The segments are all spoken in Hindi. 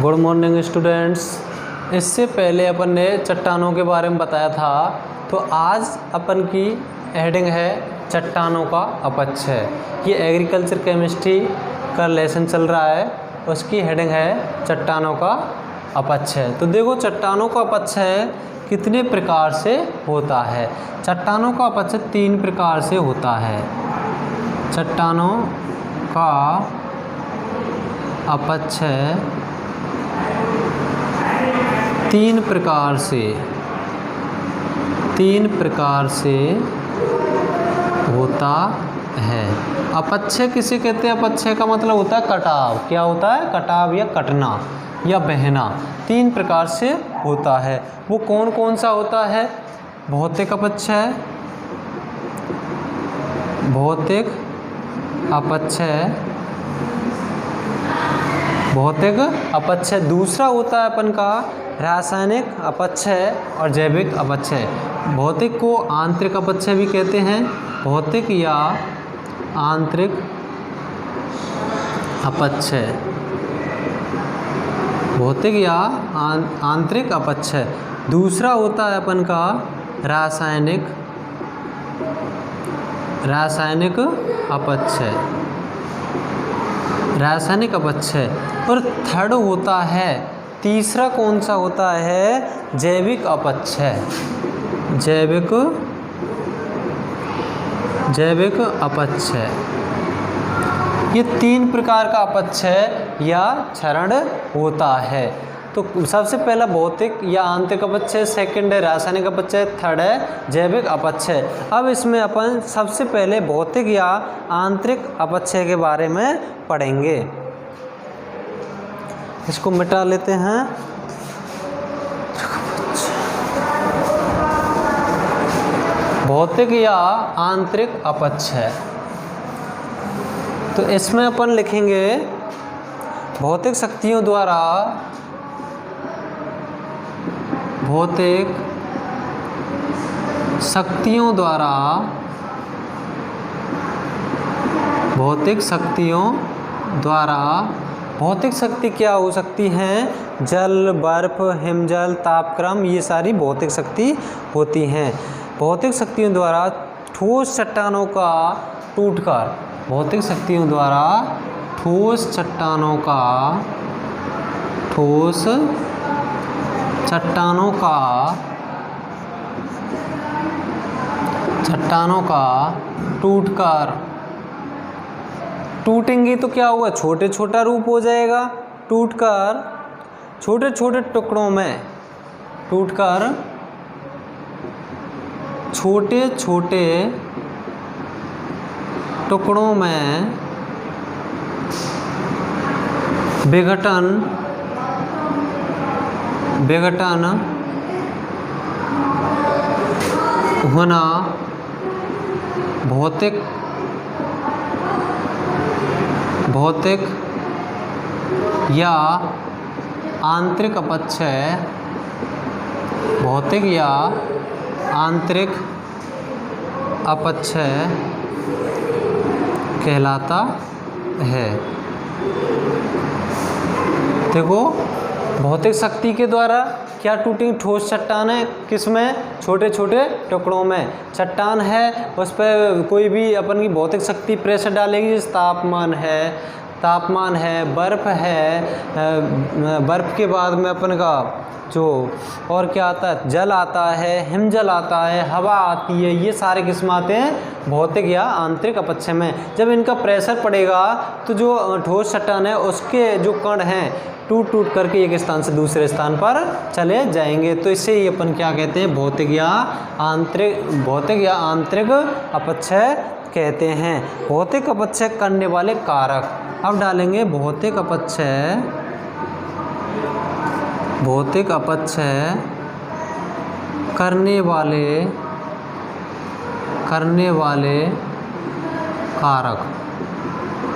Good morning students. इससे पहले अपन ने चट्टानों के बारे में बताया था, तो आज अपन की हेडिंग है चट्टानों का अपक्षय। ये एग्रीकल्चर केमिस्ट्री का लेसन चल रहा है, उसकी हेडिंग है चट्टानों का अपक्षय। तो देखो चट्टानों का अपक्षय कितने प्रकार से होता है। चट्टानों का अपक्षय 3 प्रकार से होता है। चट्टानों का अपक्षय 3 प्रकार से होता है। अपक्षय किसे कहते हैं? अपक्षय का मतलब होता है कटाव। क्या होता है? कटाव या कटना या बहना। 3 प्रकार से होता है। वो कौन कौन सा होता है? भौतिक अपक्षय, भौतिक अपक्षय। दूसरा होता है अपन का रासायनिक अपक्षय और जैविक अपक्षय। भौतिक को आंतरिक अपक्षय भी कहते हैं। भौतिक या आंतरिक अपक्षय, भौतिक या आंतरिक अपक्षय। दूसरा होता है अपन का रासायनिक अपक्षय, रासायनिक अपक्षय। और थर्ड होता है, तीसरा कौन सा होता है? जैविक अपक्षय, जैविक अपक्षय। ये 3 प्रकार का अपक्षय या क्षरण होता है। तो सबसे पहला भौतिक या आंतरिक अपक्षय, सेकंड है रासायनिक अपक्षय, थर्ड है जैविक अपक्षय। अब इसमें अपन सबसे पहले भौतिक या आंतरिक अपक्षय के बारे में पढ़ेंगे। इसको मिटा लेते हैं। भौतिक या आंतरिक अपक्षय, तो इसमें अपन लिखेंगे भौतिक शक्तियों द्वारा भौतिक शक्ति क्या हो सकती हैं? जल, बर्फ, हिमजल, तापक्रम, ये सारी भौतिक शक्ति होती हैं। भौतिक शक्तियों द्वारा ठोस चट्टानों का टूटकर, भौतिक शक्तियों द्वारा ठोस चट्टानों का टूटेंगी तो क्या होगा? छोटे छोटा रूप हो जाएगा। टूटकर छोटे छोटे टुकड़ों में, विघटन होना भौतिक या आंतरिक अपक्षय, भौतिक या आंतरिक अपक्षय कहलाता है। देखो भौतिक शक्ति के द्वारा क्या टूटेंगी? ठोस चट्टानें किसमें? छोटे छोटे टुकड़ों में। चट्टान है, उस पर कोई भी अपन की भौतिक शक्ति प्रेशर डालेगी, जैसे तापमान है, बर्फ है, बर्फ के बाद में अपन का जो और क्या आता है? जल आता है, हिमजल आता है, हवा आती है। ये सारे किस्म आते हैं भौतिक या आंतरिक अपक्षय में। जब इनका प्रेशर पड़ेगा तो जो ठोस चट्टान है उसके जो कण हैं टूट करके एक स्थान से दूसरे स्थान पर चले जाएंगे। तो इससे ही अपन क्या कहते हैं? भौतिक या आंतरिक अपक्षय कहते हैं। भौतिक अपक्षय करने वाले कारक, अब डालेंगे भौतिक अपक्षय करने वाले कारक।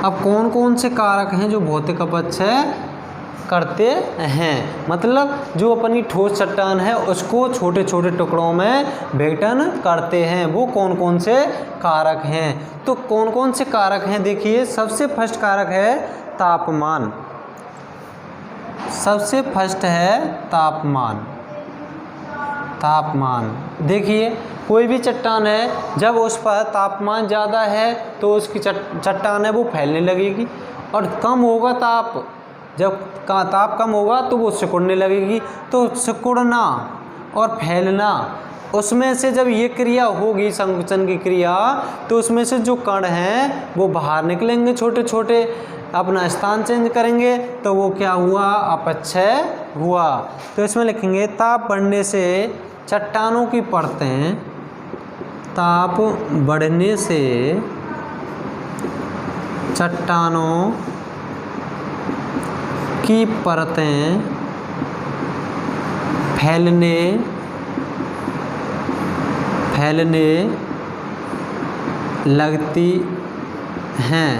अब कौन कौन से कारक हैं जो भौतिक अपक्षय करते हैं? मतलब जो अपनी ठोस चट्टान है उसको छोटे छोटे टुकड़ों में विघटन करते हैं। वो कौन कौन से कारक हैं? तो कौन कौन से कारक हैं? देखिए, सबसे फर्स्ट कारक है तापमान। सबसे फर्स्ट है तापमान। तापमान देखिए, कोई भी चट्टान है, जब उस पर तापमान ज़्यादा है तो उसकी चट्टान है वो फैलने लगेगी, और कम होगा ताप, जब ताप कम होगा तो वो सिकुड़ने लगेगी। तो सिकुड़ना और फैलना, उसमें से जब ये क्रिया होगी संकुचन की क्रिया, तो उसमें से जो कण हैं वो बाहर निकलेंगे छोटे छोटे, अपना स्थान चेंज करेंगे, तो वो क्या हुआ, अपक्षय हुआ। तो इसमें लिखेंगे ताप बढ़ने से चट्टानों की परतें, ताप बढ़ने से चट्टानों की परतें फैलने लगती हैं।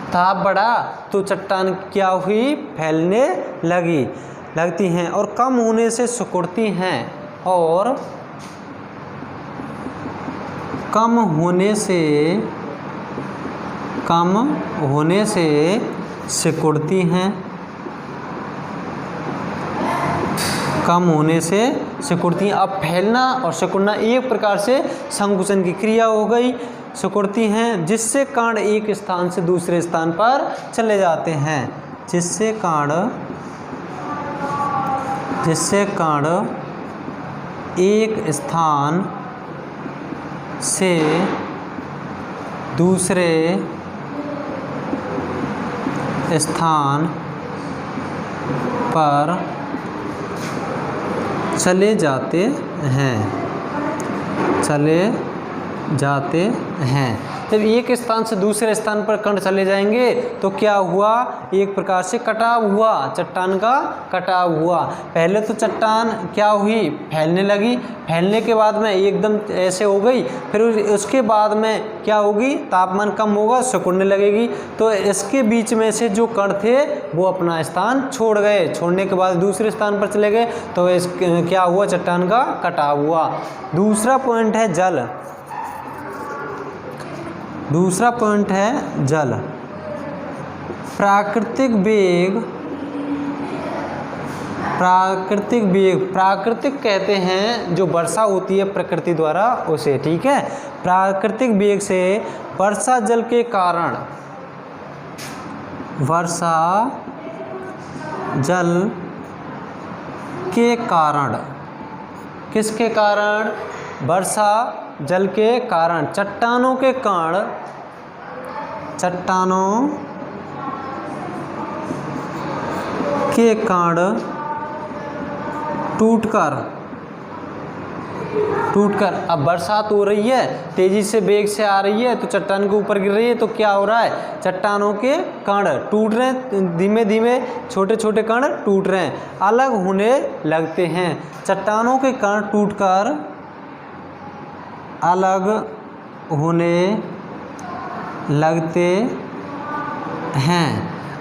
ताप बढ़ा तो चट्टान क्या हुई, फैलने लगती हैं, और कम होने से सिकुड़ती हैं, और कम होने से सिकुड़ती हैं, कम होने से सिकुड़ती हैं। अब फैलना और सिकुड़ना एक प्रकार से संकुचन की क्रिया हो गई, सिकुड़ती हैं, जिससे कण एक स्थान से दूसरे स्थान पर चले जाते हैं, जिससे कण एक स्थान से दूसरे स्थान पर चले जाते हैं। जब एक स्थान से दूसरे स्थान पर कण चले जाएंगे तो क्या हुआ, एक प्रकार से कटाव हुआ, चट्टान का कटाव हुआ। पहले तो चट्टान क्या हुई, फैलने लगी, फैलने के बाद में एकदम ऐसे हो गई, फिर उसके बाद में क्या होगी, तापमान कम होगा, सिकुड़ने लगेगी। तो इसके बीच में से जो कण थे वो अपना स्थान छोड़ गए, छोड़ने के बाद दूसरे स्थान पर चले गए, तो क्या हुआ, चट्टान का कटाव हुआ। दूसरा पॉइंट है जल। दूसरा पॉइंट है जल। प्राकृतिक कहते हैं जो वर्षा होती है प्रकृति द्वारा उसे, ठीक है। प्राकृतिक वेग से वर्षा जल के कारण, वर्षा जल के कारण, किसके कारण, वर्षा जल के कारण चट्टानों के कण, चट्टानों के कण टूटकर, अब बरसात हो रही है, तेजी से वेग से आ रही है, तो चट्टान के ऊपर गिर रही है, तो क्या हो रहा है, चट्टानों के कण टूट रहे हैं, धीमे धीमे छोटे छोटे कण टूट रहे हैं, अलग होने लगते हैं। चट्टानों के कण टूटकर अलग होने लगते हैं।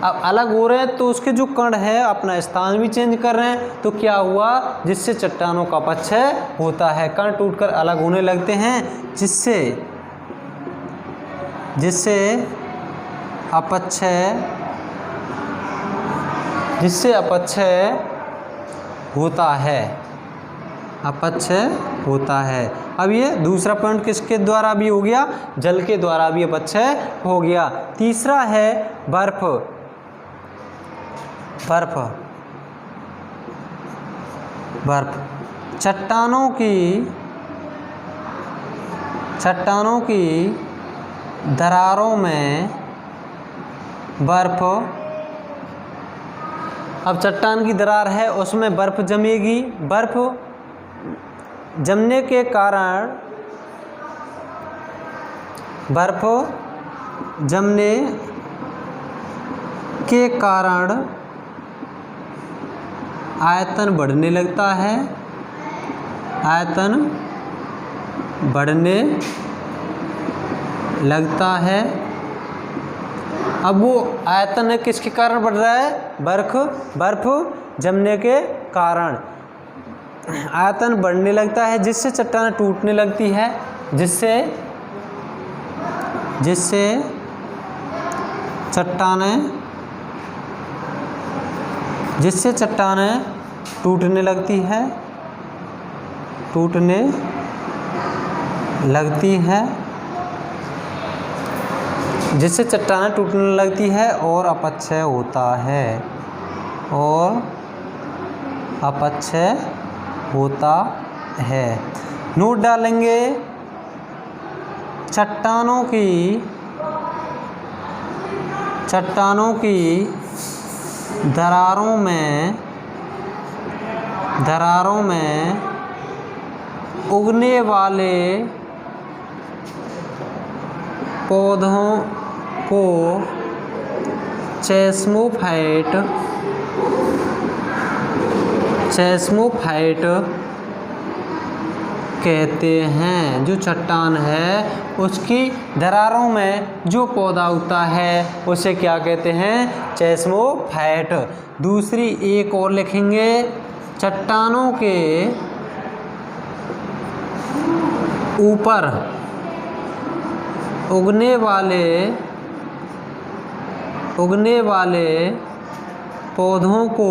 अब अलग हो रहे हैं तो उसके जो कण है अपना स्थान भी चेंज कर रहे हैं, तो क्या हुआ, जिससे चट्टानों का अपक्षय होता है, कण टूटकर अलग होने लगते हैं, जिससे अपक्षय होता है, अपक्षय होता है। अब ये दूसरा पॉइंट किसके द्वारा भी हो गया, जल के द्वारा भी अपक्षय हो गया। तीसरा है बर्फ। चट्टानों की दरारों में बर्फ, अब चट्टान की दरार है उसमें बर्फ जमेगी, बर्फ जमने के कारण, बर्फ जमने के कारण आयतन बढ़ने लगता है, आयतन बढ़ने लगता है। अब वो आयतन है किसके कारण बढ़ रहा है, बर्फ जमने के कारण आयतन बढ़ने लगता है, जिससे चट्टानें टूटने लगती है, जिससे चट्टानें जिससे चट्टानें टूटने लगती है, टूटने लगती हैं, जिससे चट्टानें टूटने लगती है और अपक्षय होता है, और अपक्षय होता है। नोट डालेंगे, चट्टानों की दरारों में उगने वाले पौधों को चेस्मोफाइट कहते हैं। जो चट्टान है उसकी दरारों में जो पौधा उगता है उसे क्या कहते हैं? चेस्मोफाइट। दूसरी एक और लिखेंगे, चट्टानों के ऊपर उगने वाले पौधों को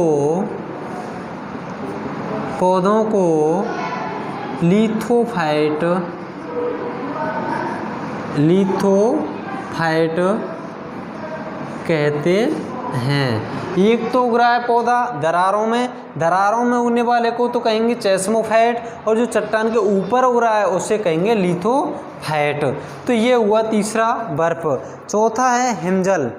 लिथोफाइट कहते हैं। एक तो उग रहा है पौधा दरारों में उगने वाले को तो कहेंगे चेस्मोफाइट, और जो चट्टान के ऊपर उग रहा है उसे कहेंगे लिथोफाइट। तो ये हुआ तीसरा बर्फ। चौथा है हिमजल।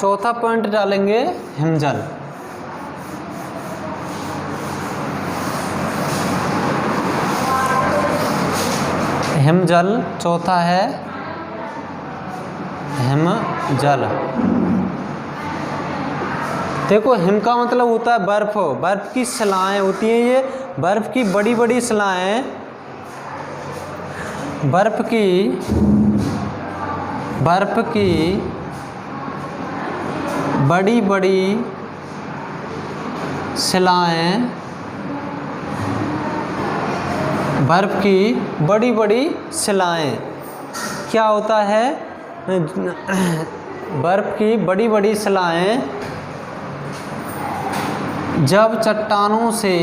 चौथा पॉइंट डालेंगे हिमजल। हिमजल चौथा है हिमजल। देखो, हिम का मतलब होता है बर्फ, बर्फ की शिलाएं होती हैं, ये बर्फ की बड़ी बड़ी शिलाएं, बर्फ की बड़ी बड़ी शिलाएं, बर्फ की बड़ी बड़ी शिलाएं क्या होता है? बर्फ की बड़ी बड़ी शिलाएं जब चट्टानों से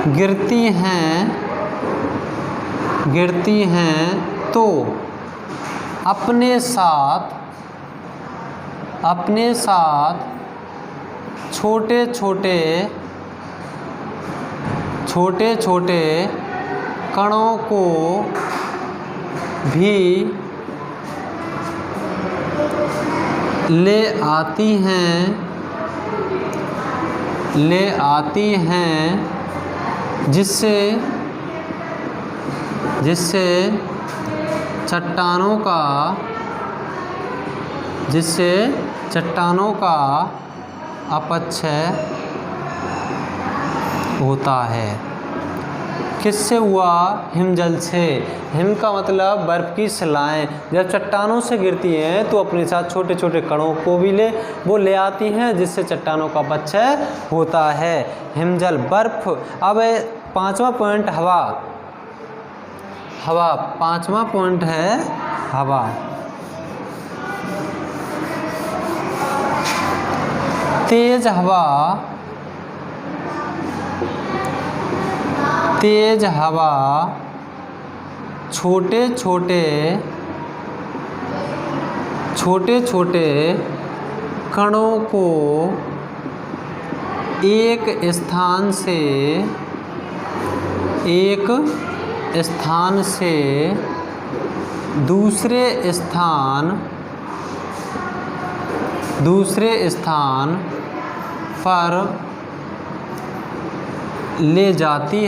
गिरती हैं तो अपने साथ छोटे छोटे कणों को भी ले आती हैं जिससे चट्टानों का अपक्षय होता है। किससे हुआ? हिमजल से। हिम का मतलब बर्फ की शिलाएं जब चट्टानों से गिरती हैं तो अपने साथ छोटे छोटे कणों को भी ले आती हैं, जिससे चट्टानों का अपक्षय होता है। हिमजल, बर्फ। अब पांचवा पॉइंट हवा। पांचवा पॉइंट है हवा। तेज हवा छोटे छोटे कणों को एक स्थान से दूसरे स्थान पर ले जाती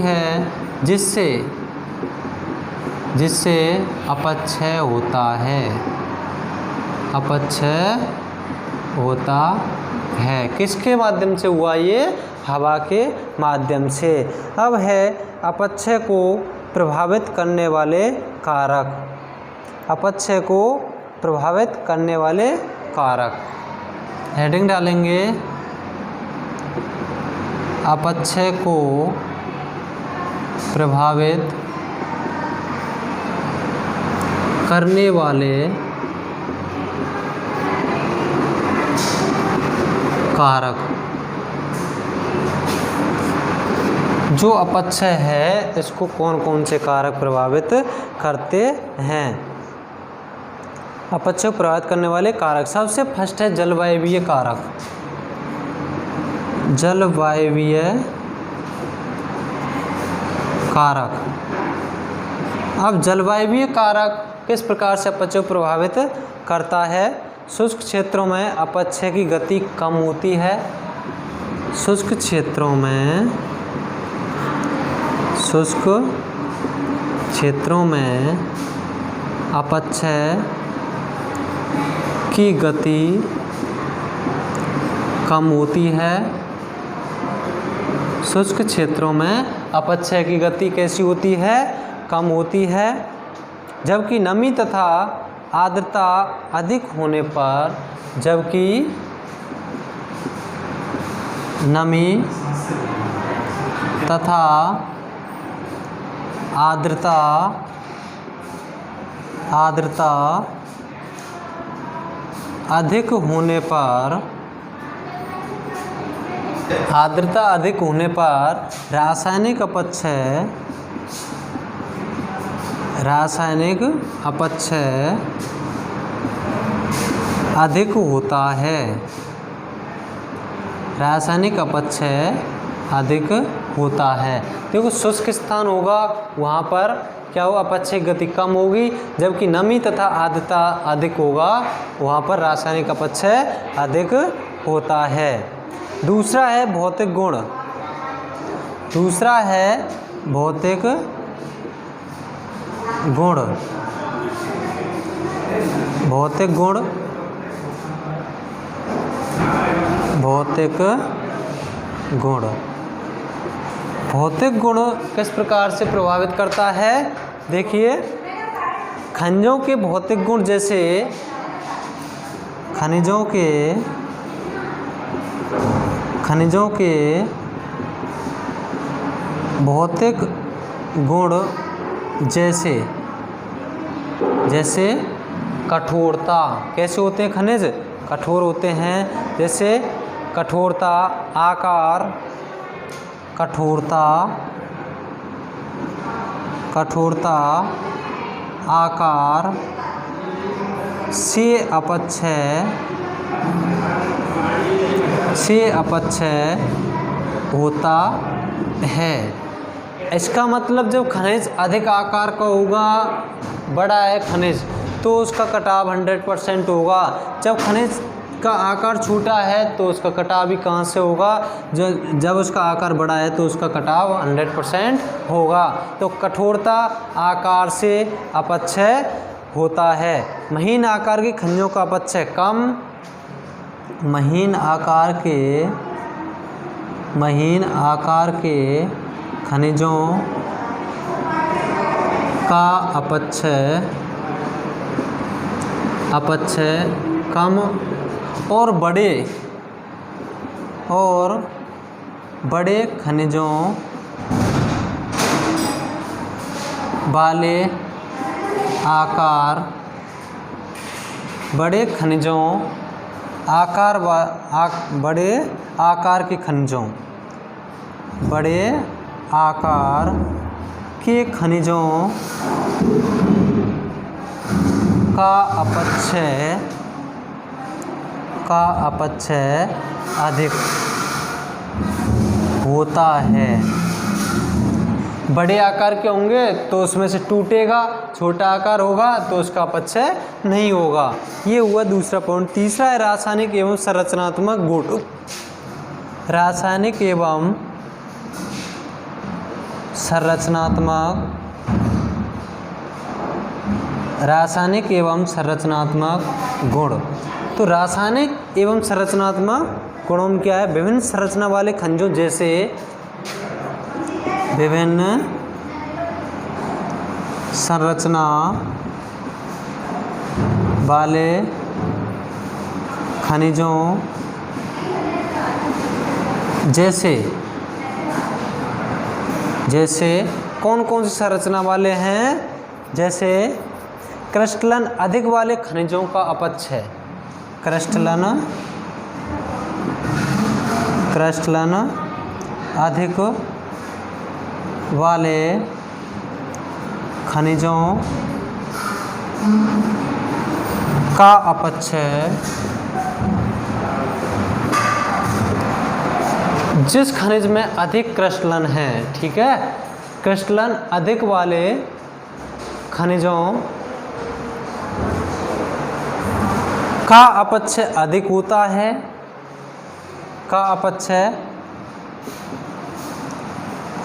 है, जिससे अपक्षय होता है। किसके माध्यम से हुआ ये? हवा के माध्यम से। अब है अपक्षय को प्रभावित करने वाले कारक। अपक्षय को प्रभावित करने वाले कारक हेडिंग डालेंगे, अपक्षय को प्रभावित करने वाले कारक। जो अपक्षय है इसको कौन कौन से कारक प्रभावित करते हैं? अपक्षय को प्रभावित करने वाले कारक, सबसे फर्स्ट है जलवायवीय कारक। जलवायवीय कारक। अब जलवायवीय कारक किस प्रकार से अपक्षय को प्रभावित करता है? शुष्क क्षेत्रों में अपक्षय की गति कम होती है। शुष्क क्षेत्रों में अपक्षय की गति कम होती है। शुष्क क्षेत्रों में अपक्षय की गति कैसी होती है? कम होती है। जबकि नमी तथा आर्द्रता अधिक होने पर, जबकि नमी तथा आर्द्रता अधिक होने पर रासायनिक अपक्षय अधिक होता है। रासायनिक अपक्षय अधिक होता है। देखो शुष्क स्थान होगा वहाँ पर क्या होगा? अपक्षय गति कम होगी। जबकि नमी तथा आर्द्रता अधिक होगा वहाँ पर रासायनिक अपक्षय अधिक होता है। दूसरा है भौतिक गुण। भौतिक गुण किस प्रकार से प्रभावित करता है? देखिए, खनिजों के भौतिक गुण, जैसे खनिजों के भौतिक गुण जैसे कठोरता। कैसे होते हैं खनिज? कठोर होते हैं। जैसे कठोरता, आकार, आकार से अपक्षय होता है। इसका मतलब जब खनिज अधिक आकार का होगा, बड़ा है खनिज, तो उसका कटाव 100% होगा। जब खनिज का आकार छोटा है तो उसका कटाव भी कहाँ से होगा? जब उसका आकार बड़ा है तो उसका कटाव 100% होगा। तो कठोरता, आकार से अपक्षय होता है। महीन आकार के खनिजों का अपक्षय कम। महीन आकार के खनिजों का अपक्षय कम, और बड़े खनिजों वाले आकार, बड़े आकार के खनिजों का अपक्षय अधिक होता है। बड़े आकार के होंगे तो उसमें से टूटेगा, छोटा आकार होगा तो उसका अपक्षय नहीं होगा। ये हुआ दूसरा पॉइंट। तीसरा है रासायनिक एवं संरचनात्मक गुण। रासायनिक एवं संरचनात्मक गुण। तो रासायनिक एवं संरचनात्मक गुणों में क्या है? विभिन्न संरचना वाले खनिजों, जैसे विभिन्न संरचना वाले खनिजों, जैसे कौन कौन सी संरचना वाले हैं? जैसे क्रिस्टलन अधिक वाले खनिजों का अपक्षय, क्रिस्टलन अधिक वाले खनिजों का अपक्षय जिस खनिज में अधिक क्रिस्टलन है, ठीक है, क्रिस्टलन अधिक वाले खनिजों का अपक्षय अधिक होता है, का अपक्षय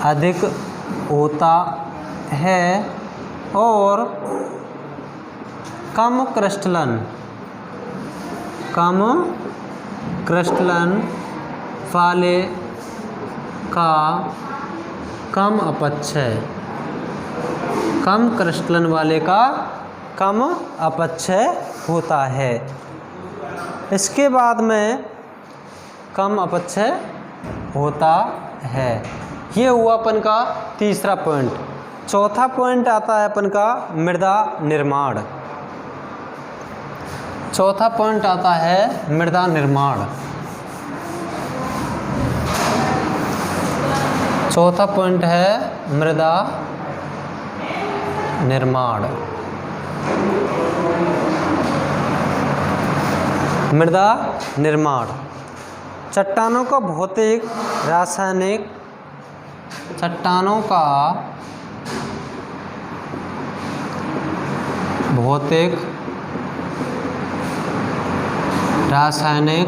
अधिक होता है और कम क्रिस्टलन वाले का कम अपक्षय, कम क्रिस्टलन वाले का कम अपक्षय होता है। इसके बाद में कम अपक्षय होता है। ये हुआ अपन का तीसरा पॉइंट। चौथा पॉइंट आता है अपन का मृदा निर्माण। चौथा पॉइंट आता है मृदा निर्माण। चौथा पॉइंट है मृदा निर्माण। मृदा निर्माण चट्टानों का भौतिक रासायनिक, चट्टानों का भौतिक रासायनिक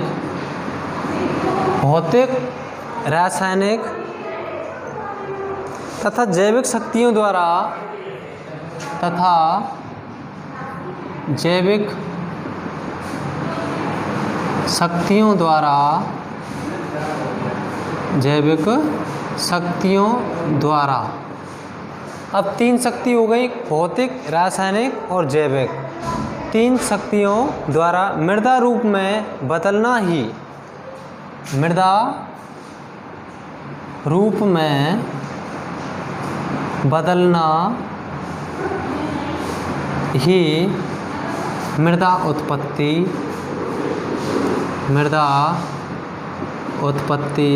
तथा जैविक शक्तियों द्वारा अब तीन शक्ति हो गई, भौतिक, रासायनिक और जैविक। तीन शक्तियों द्वारा मृदा रूप में बदलना ही मृदा उत्पत्ति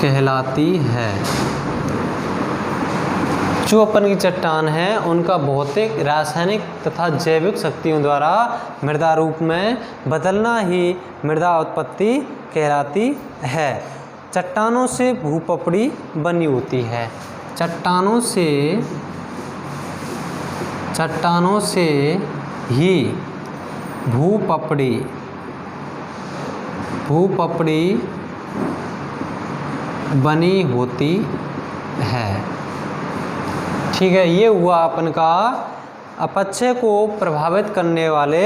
कहलाती है। जो अपन की चट्टान है उनका भौतिक, रासायनिक तथा जैविक शक्तियों द्वारा मृदा रूप में बदलना ही मृदा उत्पत्ति कहलाती है। चट्टानों से भूपपड़ी बनी होती है। चट्टानों से ही भूपपड़ी बनी होती है। ठीक है, ये हुआ अपन का अपक्षय को प्रभावित करने वाले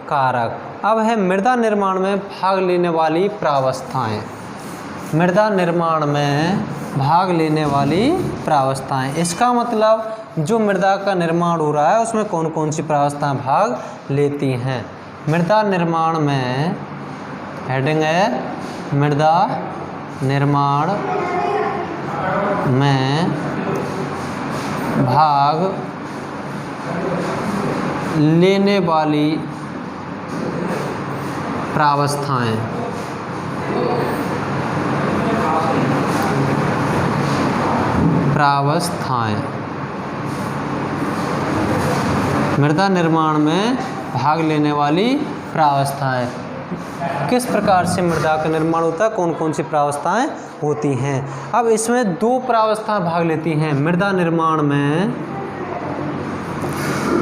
कारक। अब है मृदा निर्माण में भाग लेने वाली प्रावस्थाएं। मृदा निर्माण में भाग लेने वाली प्रावस्थाएं, इसका मतलब जो मृदा का निर्माण हो रहा है उसमें कौन कौन सी प्रावस्थाएं भाग लेती हैं। मृदा निर्माण में हेडिंग है मृदा निर्माण में भाग लेने वाली प्रावस्थाएं। मृदा निर्माण में भाग लेने वाली प्रावस्थाएं। किस प्रकार से मृदा का निर्माण होता है, कौन कौन सी प्रावस्थाएं होती हैं। अब इसमें दो प्रावस्थाएं भाग लेती हैं मृदा निर्माण में।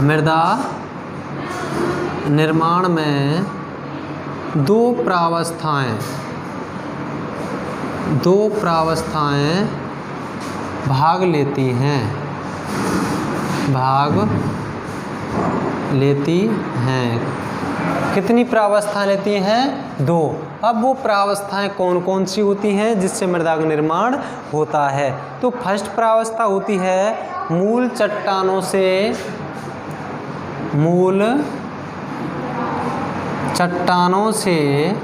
मृदा निर्माण में दो प्रावस्थाएं भाग लेती हैं। कितनी प्रावस्थाएं लेती हैं? दो। अब वो प्रावस्थाएं कौन कौन सी होती हैं जिससे मृदा का निर्माण होता है। तो फर्स्ट प्रावस्था होती है मूल चट्टानों से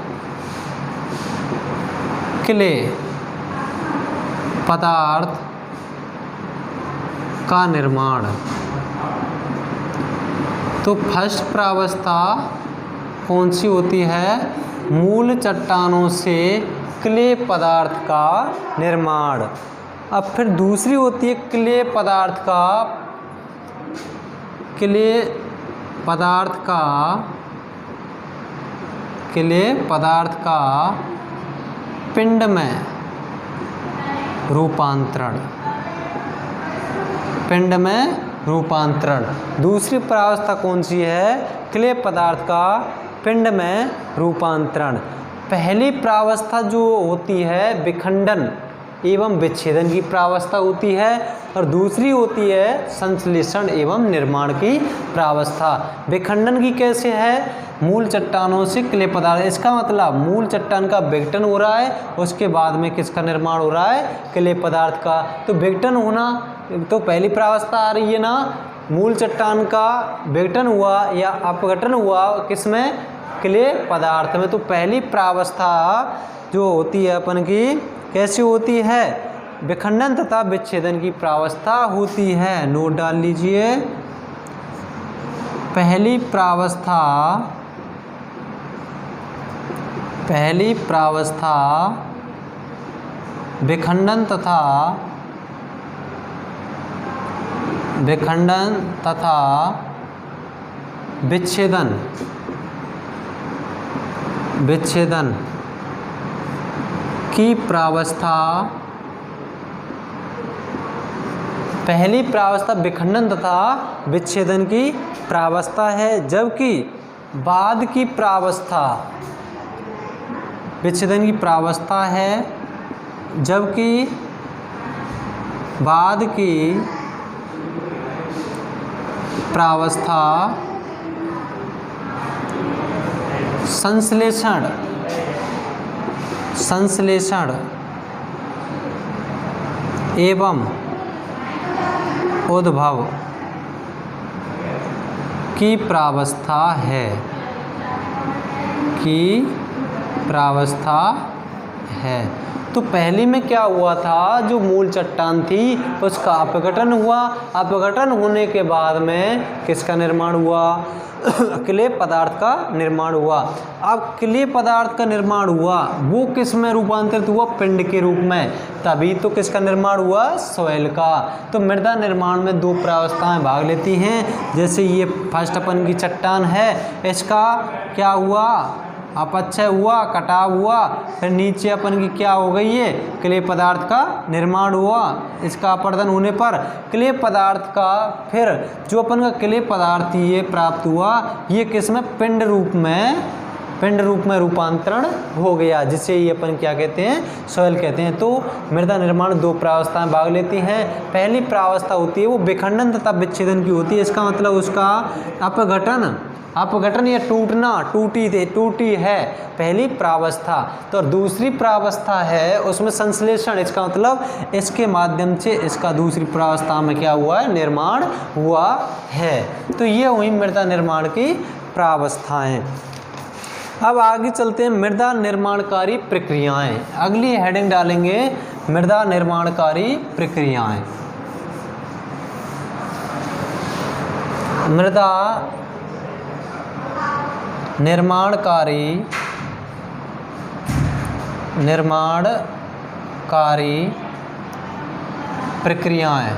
क्ले पदार्थ का निर्माण। तो फर्स्ट प्रावस्था कौन सी होती है? मूल चट्टानों से क्ले पदार्थ का निर्माण। अब फिर दूसरी होती है क्ले पदार्थ का पिंड में रूपांतरण। दूसरी प्रावस्था कौन सी है? क्ले पदार्थ का पिंड में रूपांतरण। पहली प्रावस्था जो होती है विखंडन एवं विच्छेदन की प्रावस्था होती है, और दूसरी होती है संश्लेषण एवं निर्माण की प्रावस्था। विखंडन की कैसे है? मूल चट्टानों से क्ले पदार्थ, इसका मतलब मूल चट्टान का विघटन हो रहा है, उसके बाद में किसका निर्माण हो रहा है? क्ले पदार्थ का। तो विघटन होना तो पहली प्रावस्था आ रही है ना, मूल चट्टान का विघटन हुआ या अपघटन हुआ किसमें? क्ले पदार्थ में। तो पहली प्रावस्था जो होती है अपन की कैसी होती है? विखंडन तथा विच्छेदन की प्रावस्था होती है। नोट डाल लीजिए। पहली प्रावस्था विखंडन तथा विच्छेदन की प्रावस्था। पहली प्रावस्था विखंडन तथा विच्छेदन की प्रावस्था है, जबकि बाद की प्रावस्था विच्छेदन की प्रावस्था है, जबकि बाद की प्रावस्था संश्लेषण एवं उद्भव की प्रावस्था है। तो पहली में क्या हुआ था? जो मूल चट्टान थी उसका अपघटन हुआ। अपघटन होने के बाद में किसका निर्माण हुआ? क्ले पदार्थ का निर्माण हुआ। अब क्ले पदार्थ का निर्माण हुआ, वो किस में रूपांतरित हुआ? पिंड के रूप में। तभी तो किसका निर्माण हुआ? सॉइल का। तो मृदा निर्माण में दो प्रावस्थाएं भाग लेती हैं। जैसे ये फर्स्ट अपन की चट्टान है, इसका क्या हुआ? अपक्षय हुआ, कटाव हुआ, फिर नीचे अपन की क्या हो गई है? क्ले पदार्थ का निर्माण हुआ। इसका अपरदन होने पर क्ले पदार्थ का फिर जो अपन का क्ले पदार्थ ये प्राप्त हुआ, ये किस में? पिंड रूप में रूपांतरण हो गया, जिसे ये अपन क्या कहते हैं? सॉइल कहते हैं। तो मृदा निर्माण दो प्रावस्थाएं भाग लेती हैं। पहली प्रावस्था होती है वो विखंडन तथा विच्छेदन की होती है। इसका मतलब उसका अपघटन या टूटी है पहली प्रावस्था। तो दूसरी प्रावस्था है उसमें संश्लेषण। इसका मतलब इसके माध्यम से इसका दूसरी प्रावस्था में क्या हुआ है? निर्माण हुआ है। तो ये हुई मृदा निर्माण की प्रावस्थाएं। अब आगे चलते हैं मृदा निर्माणकारी प्रक्रियाएं। अगली हेडिंग डालेंगे मृदा निर्माणकारी प्रक्रियाएं। मृदा निर्माणकारी प्रक्रियाएं।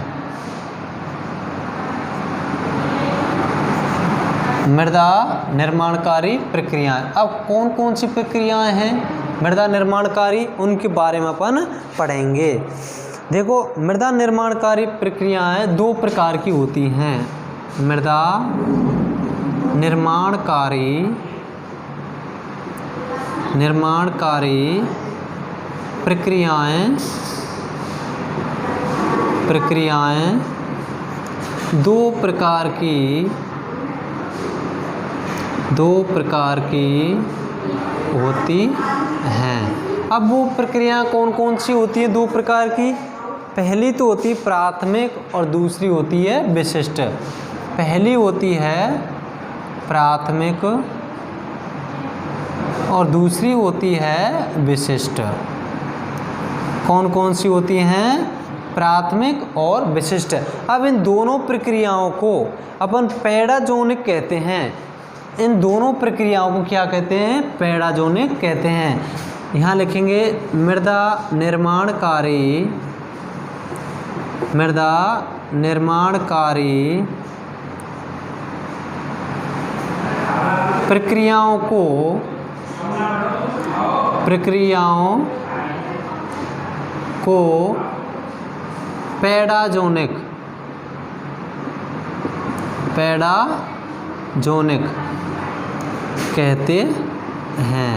मृदा निर्माणकारी प्रक्रियाएं। अब कौन कौन सी प्रक्रियाएं हैं मृदा निर्माणकारी, उनके बारे में अपन पढ़ेंगे। देखो, मृदा निर्माणकारी प्रक्रियाएं दो प्रकार की होती हैं। मृदा निर्माणकारी प्रक्रियाएं दो प्रकार की होती हैं। अब वो प्रक्रियाएं कौन कौन सी होती हैं? दो प्रकार की। पहली तो होती है प्राथमिक और दूसरी होती है विशिष्ट। पहली होती है प्राथमिक और दूसरी होती है विशिष्ट। कौन कौन सी होती हैं? प्राथमिक और विशिष्ट। अब इन दोनों प्रक्रियाओं को अपन पैडाजोनिक कहते हैं। इन दोनों प्रक्रियाओं को क्या कहते हैं? पैडाजोनिक कहते हैं। यहाँ लिखेंगे मृदा निर्माणकारी प्रक्रियाओं को पैडाजोनिक कहते हैं।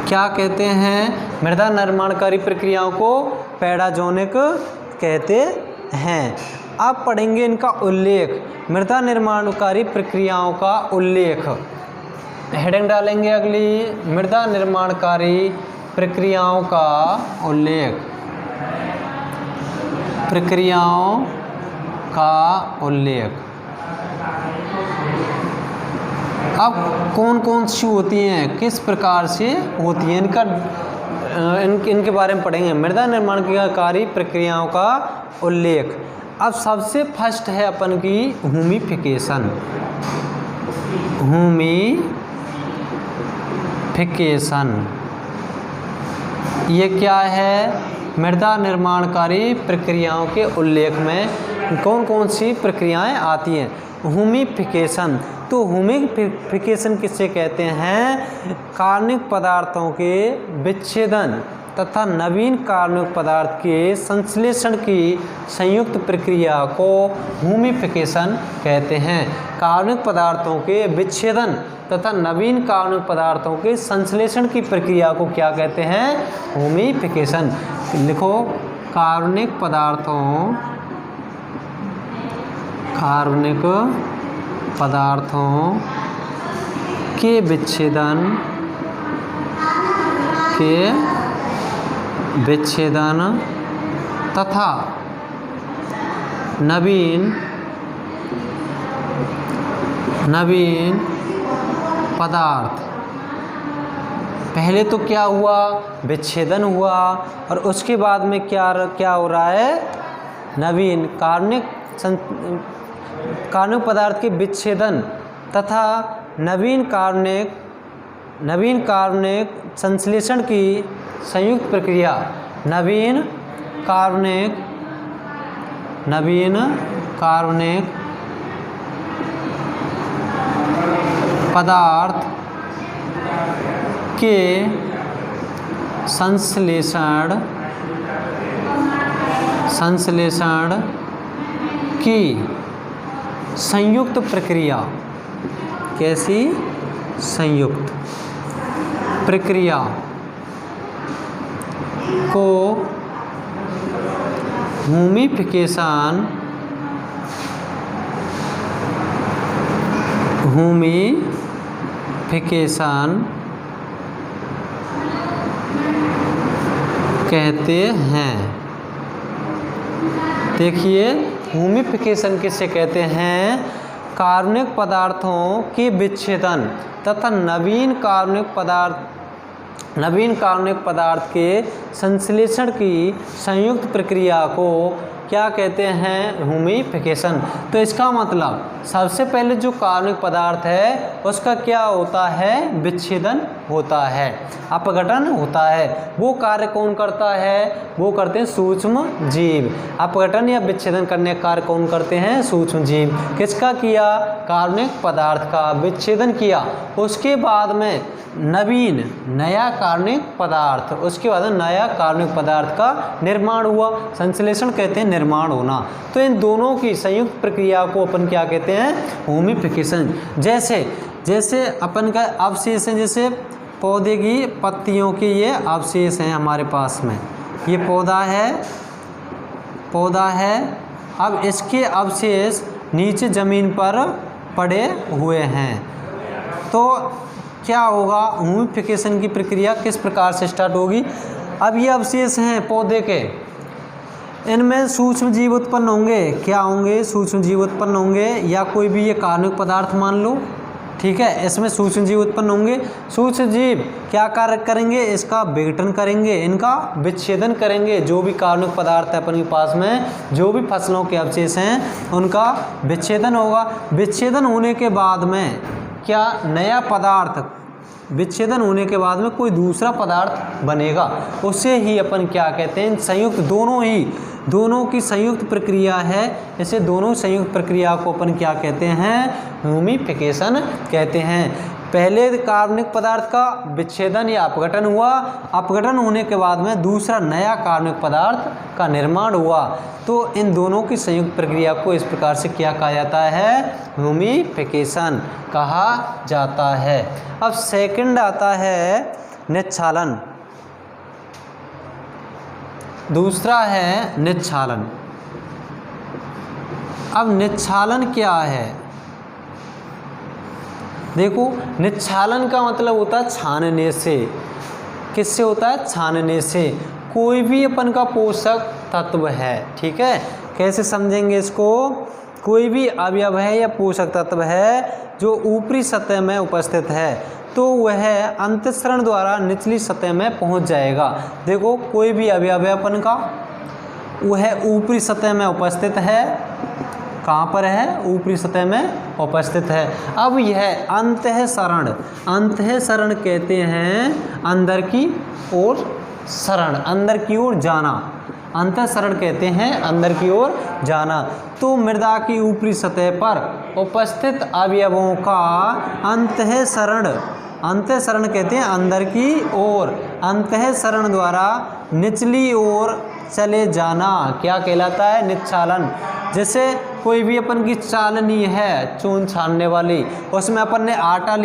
क्या कहते हैं? मृदा निर्माणकारी प्रक्रियाओं को पैडाजोनिक कहते हैं। अब पढ़ेंगे इनका उल्लेख, मृदा निर्माणकारी प्रक्रियाओं का उल्लेख। हेडिंग डालेंगे अगली, मृदा निर्माणकारी प्रक्रियाओं का उल्लेख। अब कौन कौन सी होती हैं, किस प्रकार से होती हैं, इनके बारे में पढ़ेंगे। मृदा निर्माणकारी प्रक्रियाओं का उल्लेख। अब सबसे फर्स्ट है अपन की ह्यूमिफिकेशन। ये क्या है? मृदा निर्माणकारी प्रक्रियाओं के उल्लेख में कौन कौन सी प्रक्रियाएं आती हैं? ह्यूमिफिकेशन। तो ह्यूमिफिकेशन किससे कहते हैं? कार्बनिक पदार्थों के विच्छेदन तथा नवीन कार्बनिक पदार्थ के संश्लेषण की संयुक्त प्रक्रिया को ह्यूमिफिकेशन कहते हैं। कार्बनिक पदार्थों के विच्छेदन तथा नवीन कार्बनिक पदार्थों के संश्लेषण की प्रक्रिया को क्या कहते हैं? ह्यूमिफिकेशन। लिखो, कार्बनिक पदार्थों के विच्छेदन तथा नवीन पदार्थ। पहले तो क्या हुआ? विच्छेदन हुआ, और उसके बाद में क्या हो रहा है? नवीन कार्बनिक पदार्थ के विच्छेदन तथा नवीन कार्बनिक संश्लेषण की संयुक्त प्रक्रिया। नवीन कार्बनिक पदार्थ के संश्लेषण की संयुक्त प्रक्रिया। कैसी? संयुक्त प्रक्रिया को ह्यूमिफिकेशन कहते हैं। देखिए, ह्यूमिफिकेशन किसे कहते हैं? कार्बनिक पदार्थों के विच्छेदन तथा नवीन कार्बनिक पदार्थ के संश्लेषण की संयुक्त प्रक्रिया को क्या कहते हैं? ह्यूमिफिकेशन। तो इसका मतलब सबसे पहले जो कार्बनिक पदार्थ है उसका क्या होता है? विच्छेदन होता है, अपघटन होता है। वो कार्य कौन करता है? वो करते हैं सूक्ष्म जीव। अपघटन या विच्छेदन करने का कार्य कौन करते हैं? सूक्ष्म जीव। किसका किया? कार्बनिक पदार्थ का विच्छेदन किया। उसके बाद में नया कार्बनिक पदार्थ का निर्माण हुआ। संश्लेषण कहते हैं निर्माण होना। तो इन दोनों की संयुक्त प्रक्रिया को अपन क्या कहते हैं? ह्यूमिफिकेशन। जैसे अपन का अवशेष है, जैसे पौधे की पत्तियों के ये अवशेष हैं हमारे पास में। ये पौधा है। अब इसके अवशेष नीचे ज़मीन पर पड़े हुए हैं, तो क्या होगा? ह्यूमिफिकेशन की प्रक्रिया किस प्रकार से स्टार्ट होगी? अब ये अवशेष हैं पौधे के, इनमें सूक्ष्म जीव उत्पन्न होंगे। क्या होंगे? सूक्ष्म जीव उत्पन्न होंगे, या कोई भी ये कार्बनिक पदार्थ मान लो, ठीक है। इसमें सूक्ष्म जीव उत्पन्न होंगे। सूक्ष्म जीव क्या कार्य करेंगे? इसका विघटन करेंगे, इनका विच्छेदन करेंगे। जो भी कार्बनिक पदार्थ है अपन के पास में, जो भी फसलों के अवशेष हैं, उनका विच्छेदन होगा। विच्छेदन होने के बाद में क्या नया पदार्थ, विच्छेदन होने के बाद में कोई दूसरा पदार्थ बनेगा, उसे ही अपन क्या कहते हैं? संयुक्त, दोनों की संयुक्त प्रक्रिया है। इसे दोनों संयुक्त प्रक्रिया को अपन क्या कहते हैं? ह्यूमिफिकेशन कहते हैं। पहले कार्बनिक पदार्थ का विच्छेदन या अपघटन हुआ, अपघटन होने के बाद में दूसरा नया कार्बनिक पदार्थ का निर्माण हुआ। तो इन दोनों की संयुक्त प्रक्रिया को इस प्रकार से क्या कहा जाता है? ह्यूमिफिकेशन कहा जाता है। अब सेकंड आता है निक्षालन, दूसरा है निक्षालन। अब निक्षालन क्या है? देखो, निक्षालन का मतलब होता है छानने से। किससे होता है? छानने से। कोई भी अपन का पोषक तत्व है, ठीक है, कैसे समझेंगे इसको? कोई भी अवयव है या पोषक तत्व है जो ऊपरी सतह में उपस्थित है, तो वह अंतःसरण द्वारा निचली सतह में पहुंच जाएगा। देखो, कोई भी अवयव है अपन का, वह ऊपरी सतह में उपस्थित है। कहाँ पर है? ऊपरी सतह में उपस्थित है। अब यह अंतःसरण, अंतःसरण कहते हैं अंदर की ओर सरण, अंदर की ओर जाना। अंतःसरण कहते हैं अंदर की ओर जाना। तो मृदा की ऊपरी सतह पर उपस्थित अवयवों का अंतःसरण, अंतःसरण कहते हैं अंदर की ओर, अंतःसरण द्वारा निचली ओर चले जाना क्या कहलाता है? निक्षालन। जैसे कोई भी अपन की चालनी है, चून छानने वाली, उसमें अपन ने आटा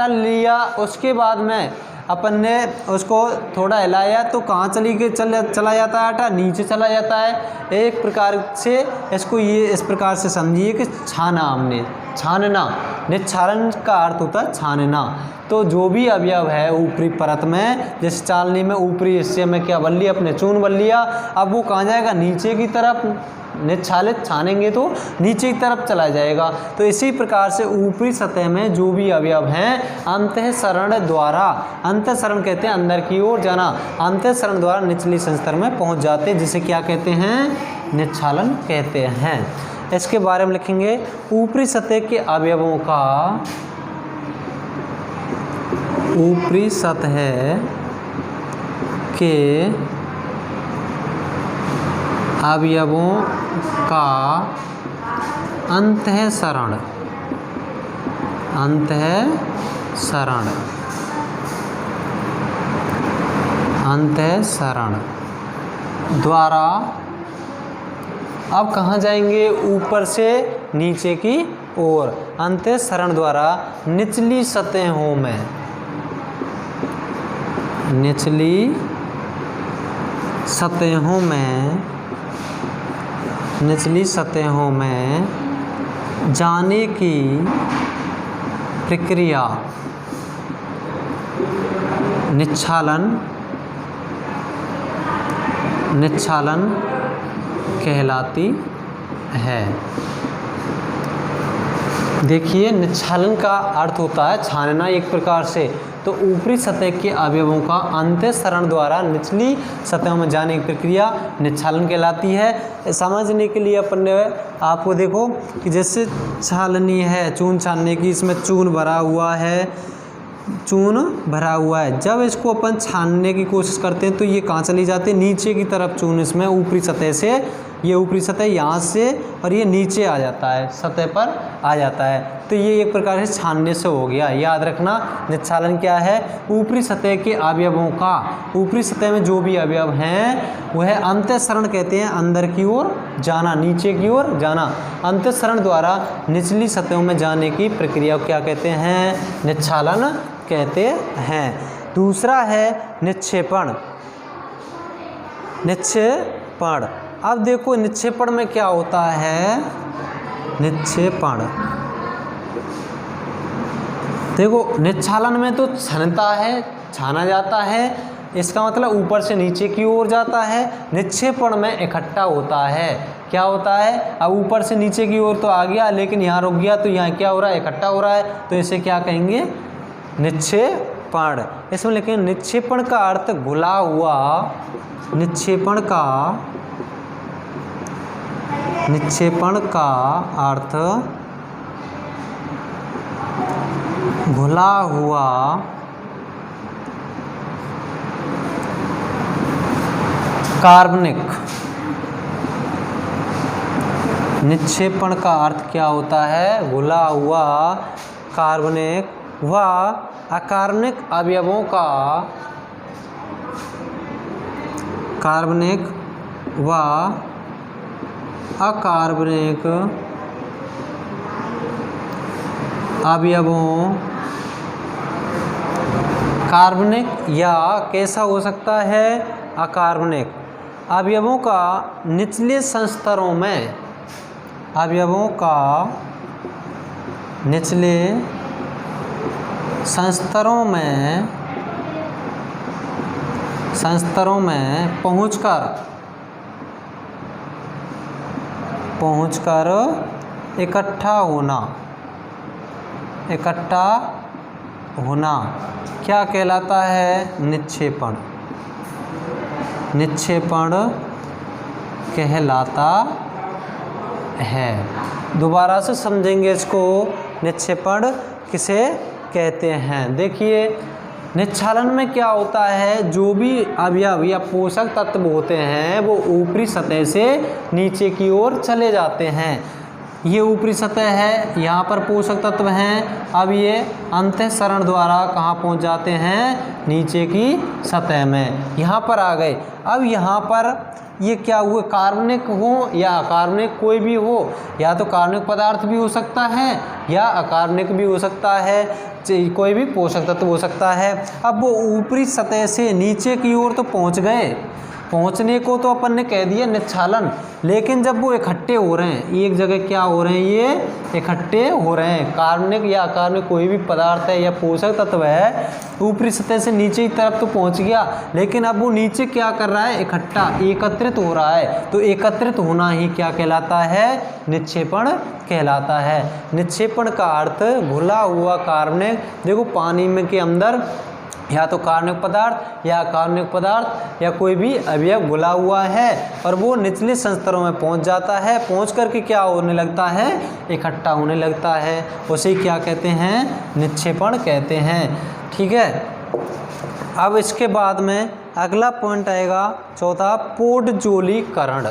लिया, उसके बाद में अपन ने उसको थोड़ा हिलाया तो कहाँ चला जाता है? आटा नीचे चला जाता है। एक प्रकार से इसको ये इस प्रकार से समझिए कि छाना हमने, छानना। निक्षालन का अर्थ होता है छानना। तो जो भी अवयव है ऊपरी परत में, जैसे चालनी में ऊपरी हिस्से में क्या बन लिया? अपने चून बन लिया। अब वो कहाँ जाएगा? नीचे की तरफ। निक्षालित छानेंगे तो नीचे की तरफ चला जाएगा। तो इसी प्रकार से ऊपरी सतह में जो भी अवयव हैं, अंतःसरण द्वारा, अंतःसरण कहते हैं अंदर की ओर जाना, अंतःसरण द्वारा निचली संस्तर में पहुंच जाते हैं, जिसे क्या कहते हैं? निक्षालन कहते हैं। इसके बारे में लिखेंगे, ऊपरी सतह के अवयवों का, ऊपरी सतह के अवयवों का अंतःसरण, अंतःसरण, अंतःसरण द्वारा, अब कहाँ जाएंगे? ऊपर से नीचे की ओर। अंतःसरण द्वारा निचली सतहों में, निचली सतहों में, निचली सतहों में जाने की प्रक्रिया निक्षालन, निक्षालन कहलाती है। देखिए, निक्षालन का अर्थ होता है छानना एक प्रकार से। तो ऊपरी सतह के अवयवों का अंतःसरण द्वारा निचली सतहों में जाने की प्रक्रिया निक्षालन कहलाती है। समझने के लिए अपन ने आपको देखो कि जैसे छालनी है चून छानने की, इसमें चून भरा हुआ है, चून भरा हुआ है। जब इसको अपन छानने की कोशिश करते हैं तो ये कहाँ चली जाती है? नीचे की तरफ चून इसमें ऊपरी सतह से, ये ऊपरी सतह यहाँ से, और ये नीचे आ जाता है, सतह पर आ जाता है। तो ये एक प्रकार से छानने से हो गया। याद रखना, निक्षालन क्या है? ऊपरी सतह के अवयवों का, ऊपरी सतह में जो भी अवयव हैं वह अंतःसरण कहते हैं अंदर की ओर जाना, नीचे की ओर जाना। अंतःसरण द्वारा निचली सतहों में जाने की प्रक्रिया को क्या कहते हैं? निक्षालन कहते हैं। दूसरा है निक्षेपण, निक्षेपण। अब देखो निक्षेपण में क्या होता है? निक्षेपण, देखो निक्षालन में तो छनता है, छाना जाता है, इसका मतलब ऊपर से नीचे की ओर जाता है, निक्षेपण में इकट्ठा होता है। क्या होता है, अब ऊपर से नीचे की ओर तो आ गया लेकिन यहाँ रुक गया, तो यहाँ क्या हो रहा है, इकट्ठा हो रहा है, तो इसे क्या कहेंगे, निक्षेपण। इसमें लिखेंगे निक्षेपण का अर्थ घुला हुआ, निक्षेपण का अर्थ घुला हुआ कार्बनिक। निक्षेपण का अर्थ क्या होता है, घुला हुआ कार्बनिक व अकार्बनिक अवयवों का, कार्बनिक व अकार्बनिक अवयवों, कार्बनिक या कैसा हो सकता है, अकार्बनिक अवयवों का निचले संस्तरों में, अवयवों का निचले संस्तरों में पहुंचकर इकट्ठा होना क्या कहलाता है, निक्षेपण। निक्षेपण कहलाता है। दोबारा से समझेंगे इसको, निक्षेपण किसे कहते हैं। देखिए निक्षालन में क्या होता है, जो भी अवयव या पोषक तत्व होते हैं वो ऊपरी सतह से नीचे की ओर चले जाते हैं। ये ऊपरी सतह है, यहाँ पर पोषक तत्व हैं, अब ये अंतःसरण द्वारा कहाँ पहुँच जाते हैं, नीचे की सतह में, यहाँ पर आ गए। अब यहाँ पर ये क्या हुए, कार्बनिक हो या अकार्बनिक कोई भी हो, या तो कार्बनिक पदार्थ भी हो सकता है या अकार्बनिक भी हो सकता है, कोई भी पोषक तत्व हो सकता है। अब वो ऊपरी सतह से नीचे की ओर तो पहुँच गए, पहुँचने को तो अपन ने कह दिया निक्षालन, लेकिन जब वो इकट्ठे हो रहे हैं, एक जगह क्या हो रहे हैं, ये इकट्ठे हो रहे हैं, कार्बनिक या अकार्बनिक कोई भी पदार्थ है या पोषक तत्व है, ऊपरी सतह से नीचे की तरफ तो पहुँच गया, लेकिन अब वो नीचे क्या कर रहा है, इकट्ठा एकत्रित हो रहा है। तो एकत्रित होना ही क्या कहलाता है, निक्षेपण कहलाता है। निक्षेपण का अर्थ घुला हुआ कार्बनिक, देखो पानी में के अंदर या तो कार्बनिक पदार्थ या अकार्बनिक पदार्थ या कोई भी अवयव घुला हुआ है और वो निचले संस्तरों में पहुंच जाता है, पहुंच करके क्या होने लगता है, इकट्ठा होने लगता है, उसे क्या कहते हैं, निक्षेपण कहते हैं। ठीक है। अब इसके बाद में अगला पॉइंट आएगा चौथा, पोडजोलीकरण।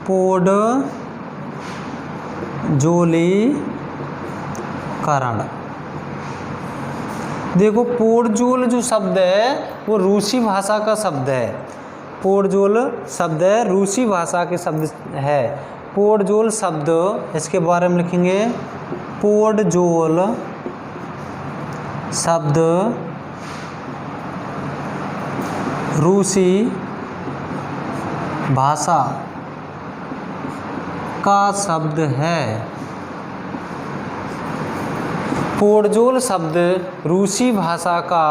पोडजोलीकरण। देखो पोडजोल जो शब्द है वो रूसी भाषा का शब्द है। पोडजोल शब्द है रूसी भाषा के शब्द है। पोडजोल शब्द इसके बारे में लिखेंगे, पोडजोल शब्द रूसी भाषा का शब्द है। पोडजोल शब्द रूसी भाषा का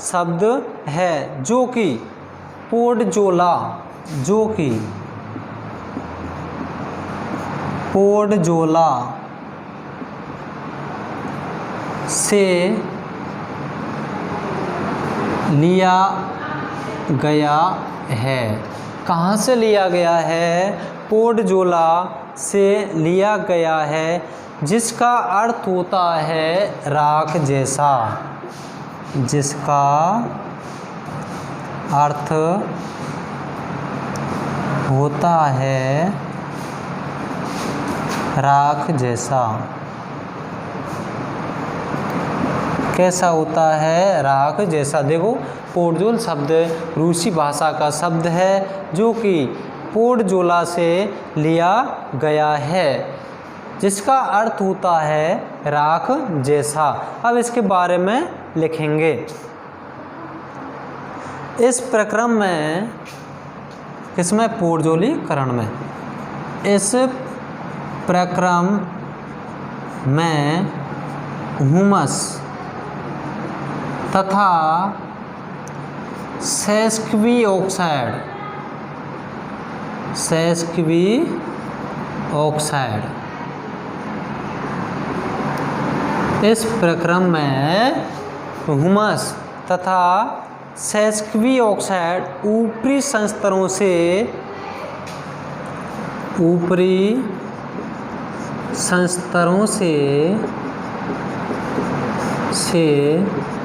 शब्द है, जो कि पोडजोला, जो कि पोडजोला से लिया गया है। कहाँ से लिया गया है, पोडजोला से लिया गया है, जिसका अर्थ होता है राख जैसा, जिसका अर्थ होता है राख जैसा। कैसा होता है, राख जैसा। देखो पोडजोल शब्द रूसी भाषा का शब्द है, जो कि पोडजोला से लिया गया है, जिसका अर्थ होता है राख जैसा। अब इसके बारे में लिखेंगे। इस प्रक्रम में, किसमें, पोडजोलीकरण में, इस प्रक्रम में हुमस तथा सेस्क्वी ऑक्साइड, सेस्क्वी ऑक्साइड। इस प्रक्रम में ह्यूमस तथा सेस्क्वी ऑक्साइड ऊपरी संस्तरों से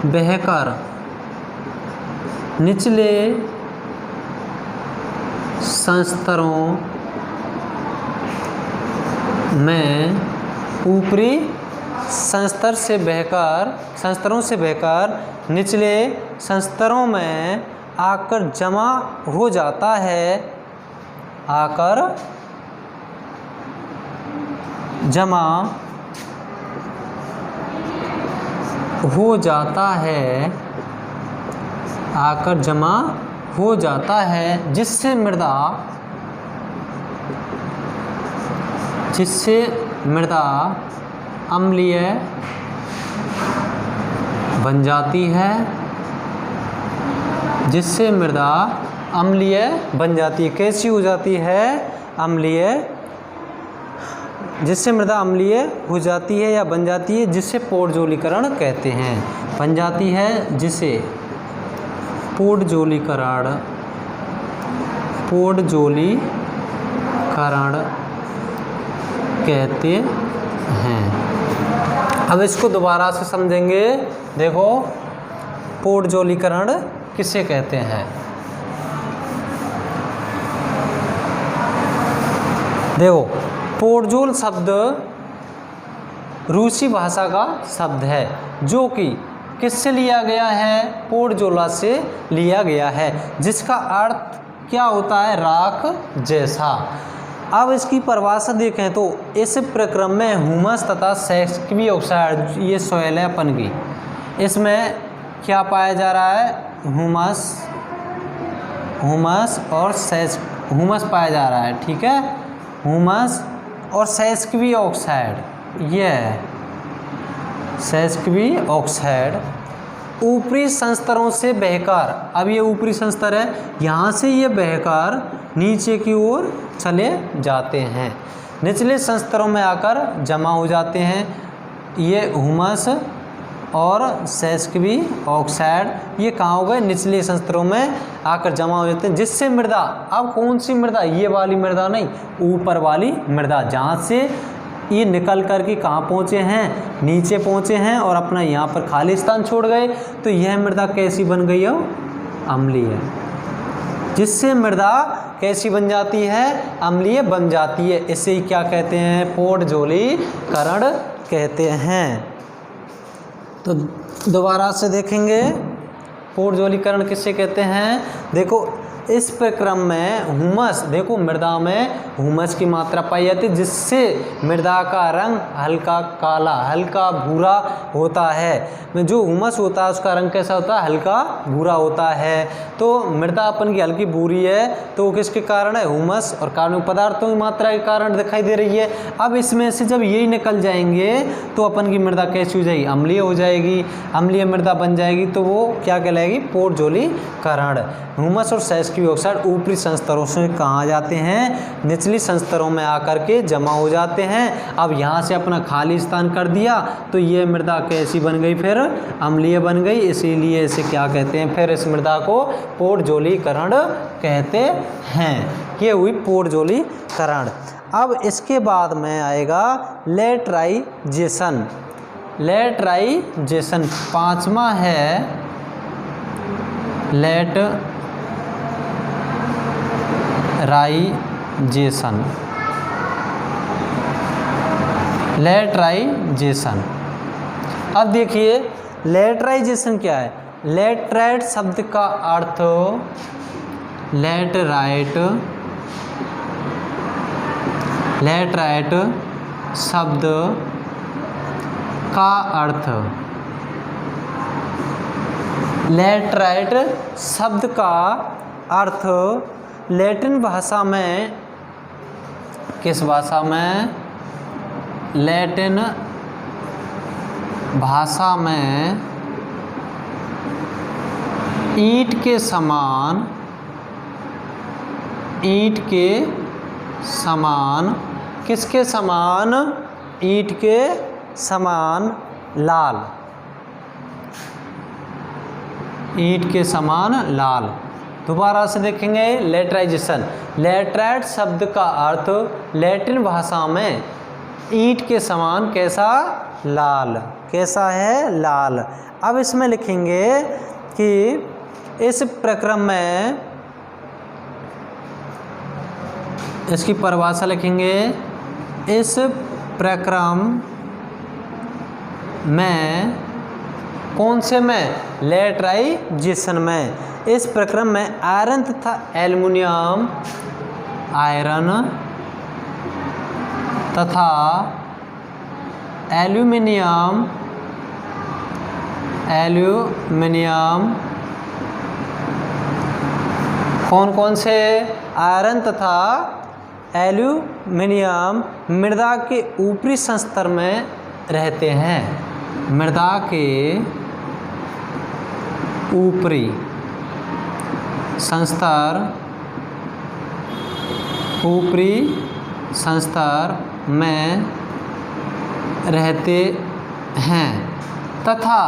बहकर निचले संस्तरों में ऊपरी संस्तरों से बहकर निचले संस्तरों में आकर जमा हो जाता है, आकर जमा हो जाता है, जिससे मृदा अम्लीय बन जाती है, जिससे मृदा अम्लीय बन जाती है। कैसी हो जाती है? अम्लीय, जिससे मृदा अम्लीय हो जाती है या बन जाती है, जिसे पोडजोलीकरण कहते हैं। बन जाती है जिसे पोडजोलीकरण कहते हैं। अब इसको दोबारा से समझेंगे। देखो, पोडजोलीकरण किसे कहते हैं? देखो, पोडजोल शब्द रूसी भाषा का शब्द है, जो कि किससे लिया गया है? पोडजोला से लिया गया है, जिसका अर्थ क्या होता है? राख जैसा। अब इसकी परिभाषा देखें तो इस प्रक्रम में ह्यूमस तथा सेस्क्वी ऑक्साइड, ये सॉइल है अपन की, इसमें क्या पाया जा रहा है? ह्यूमस पाया जा रहा है। ठीक है, ह्यूमस और सेस्क्वी ऑक्साइड, ये है सेस्क्वी ऑक्साइड ऊपरी संस्तरों से बहकर, अब ये ऊपरी संस्तर है, यहाँ से ये बहकर नीचे की ओर चले जाते हैं, निचले संस्तरों में आकर जमा हो जाते हैं। ये ह्यूमस और सेस्क्वी ऑक्साइड ये कहाँ हो गए? निचले संस्तरों में आकर जमा हो जाते हैं, जिससे मृदा, अब कौन सी मृदा? ये वाली मृदा नहीं, ऊपर वाली मृदा, जहाँ से ये निकल कर के कहाँ पहुँचे हैं? नीचे पहुँचे हैं और अपना यहाँ पर खाली स्थान छोड़ गए, तो यह मृदा कैसी बन गई हो? अम्लीय, जिससे मृदा कैसी बन जाती है? अम्लीय बन जाती है। इसे क्या कहते हैं? पोडजोलीकरण कहते हैं। तो दोबारा से देखेंगे, पोडजोलीकरण किसे कहते हैं? देखो, इस प्रक्रम में ह्यूमस, देखो मृदा में ह्यूमस की मात्रा पाई जाती है, जिससे मृदा का रंग हल्का काला, हल्का भूरा होता है। जो ह्यूमस होता है उसका रंग कैसा होता है? हल्का भूरा होता है। तो मृदा अपन की हल्की भूरी है, तो किसके कारण है? ह्यूमस और कार्बनिक पदार्थों की मात्रा के कारण दिखाई दे रही है। अब इसमें से जब यही निकल जाएंगे तो अपन की मृदा कैसी हो जाएगी? अम्लीय हो जाएगी। अम्लीय मृदा बन जाएगी तो वो क्या कहलाएगी? पोडजोलीकरण। ह्यूमस और सेस्क्वी ऑक्साइड ऊपरी संस्तरों से कहाँ जाते हैं? निचली संस्तरों में आकर के जमा हो जाते हैं। अब यहाँ से अपना खाली स्थान कर दिया तो ये मृदा कैसी बन गई? फिर अम्लीय बन गई। इसीलिए इसे क्या कहते हैं? फिर इस मृदा को पोडजोलीकरण कहते हैं। ये हुई पोडजोलीकरण। अब इसके बाद में आएगा लेटराइजेशन। लेटराइजेशन पांचवा है लेटराइजेशन। लेटराइजेशन, अब देखिए लेटराइजेशन क्या है? लेटराइट शब्द का अर्थ लेटराइट, लेटराइट शब्द का अर्थ, लेटराइट शब्द का अर्थ लैटिन भाषा में, किस भाषा में? लैटिन भाषा में ईंट के समान किसके समान? ईंट के समान लाल। ईंट के समान लाल। दोबारा से देखेंगे लेटराइजेशन। लेटराइट शब्द का अर्थ लैटिन भाषा में ईंट के समान कैसा? लाल। कैसा है? लाल। अब इसमें लिखेंगे कि इस प्रक्रम में, इसकी परिभाषा लिखेंगे, इस प्रक्रम में, कौन से में? लेटराइजेशन में। इस प्रक्रम में आयरन तथा एल्युमिनियम, आयरन तथा एल्युमिनियम कौन कौन से? आयरन तथा एल्युमिनियम मृदा के ऊपरी संस्तर में रहते हैं। मृदा के ऊपरी संस्तर में रहते हैं तथा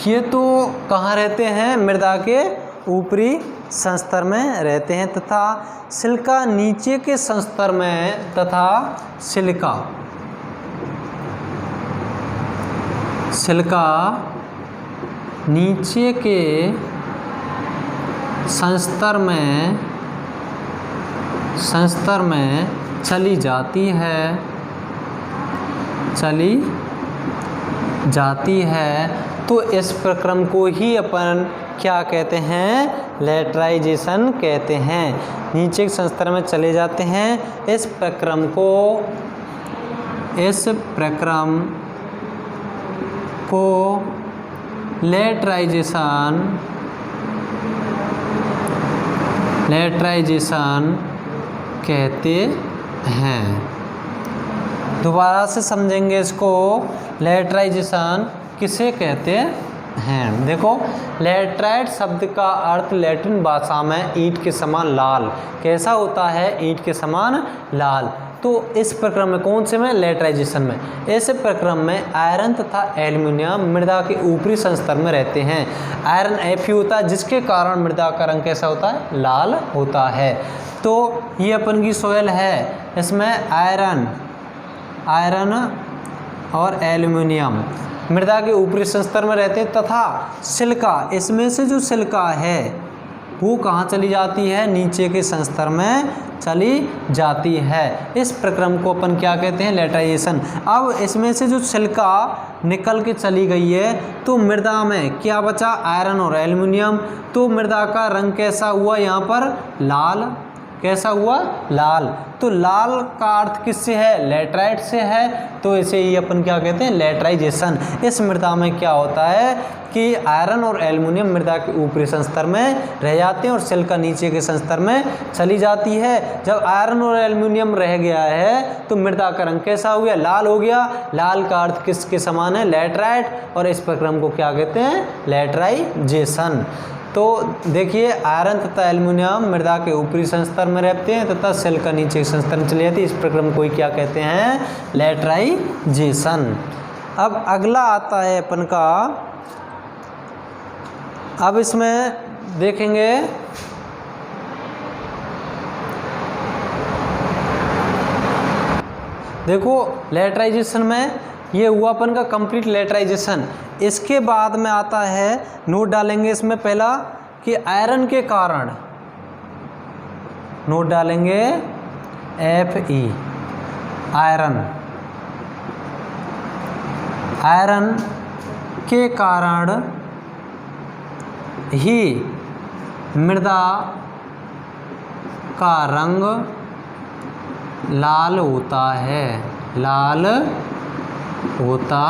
ये तो कहाँ रहते हैं? मृदा के ऊपरी संस्तर में रहते हैं तथा सिलिका नीचे के संस्तर में, तथा सिलिका नीचे के संस्तर में चली जाती है। तो इस प्रक्रम को ही अपन क्या कहते हैं? लेटराइजेशन कहते हैं। नीचे के संस्तर में चले जाते हैं। इस प्रक्रम को लेटराइजेशन कहते हैं। दोबारा से समझेंगे इसको, लेटराइजेशन किसे कहते हैं। देखो, लेटराइट शब्द का अर्थ लैटिन भाषा में ईंट के समान लाल। कैसा होता है? ईंट के समान लाल। तो इस प्रक्रम में, कौन से में? लेटराइजेशन में। इस प्रक्रम में आयरन तथा एल्युमिनियम मृदा के ऊपरी संस्तर में रहते हैं। आयरन Fe होता है, जिसके कारण मृदा का रंग कैसा होता है? लाल होता है। तो ये अपन की सोयल है, इसमें आयरन और एल्युमिनियम मृदा के ऊपरी संस्तर में रहते हैं तथा सिलिका, इसमें से जो सिलिका है वो कहाँ चली जाती है? नीचे के संस्तर में चली जाती है। इस प्रक्रम को अपन क्या कहते हैं? लेटराइजेशन। अब इसमें से जो सिलिका निकल के चली गई है तो मृदा में क्या बचा? आयरन और एल्युमिनियम। तो मृदा का रंग कैसा हुआ? यहाँ पर लाल। कैसा हुआ? लाल। तो लाल का अर्थ किससे है? लेटराइट से है। तो इसे ही अपन क्या कहते हैं? लेटराइजेशन। इस मृदा में क्या होता है कि आयरन और एल्युमिनियम मृदा के ऊपरी संस्तर में रह जाते हैं और सिलिका नीचे के संस्तर में चली जाती है। जब आयरन और एल्युमिनियम रह गया है तो मृदा का रंग कैसा हो गया? लाल हो गया। लाल का अर्थ किसके समान है? लेटराइट। और इस प्रक्रम को क्या कहते हैं? लेटराइजेशन। तो देखिए, आयरन तथा एल्युमिनियम मृदा के ऊपरी संस्तर में रहते हैं तथा सिलिका नीचे के संस्तर में चली जाती है। इस प्रक्रम को ही क्या कहते हैं? लेटराइजेशन। अब अगला आता है अपन का, अब इसमें देखेंगे देखो, लेटराइजेशन में ये हुआ अपन का कंप्लीट लेटराइजेशन। इसके बाद में आता है, नोट डालेंगे इसमें पहला कि आयरन के कारण, नोट डालेंगे Fe, आयरन के कारण ही मृदा का रंग लाल होता है। लाल होता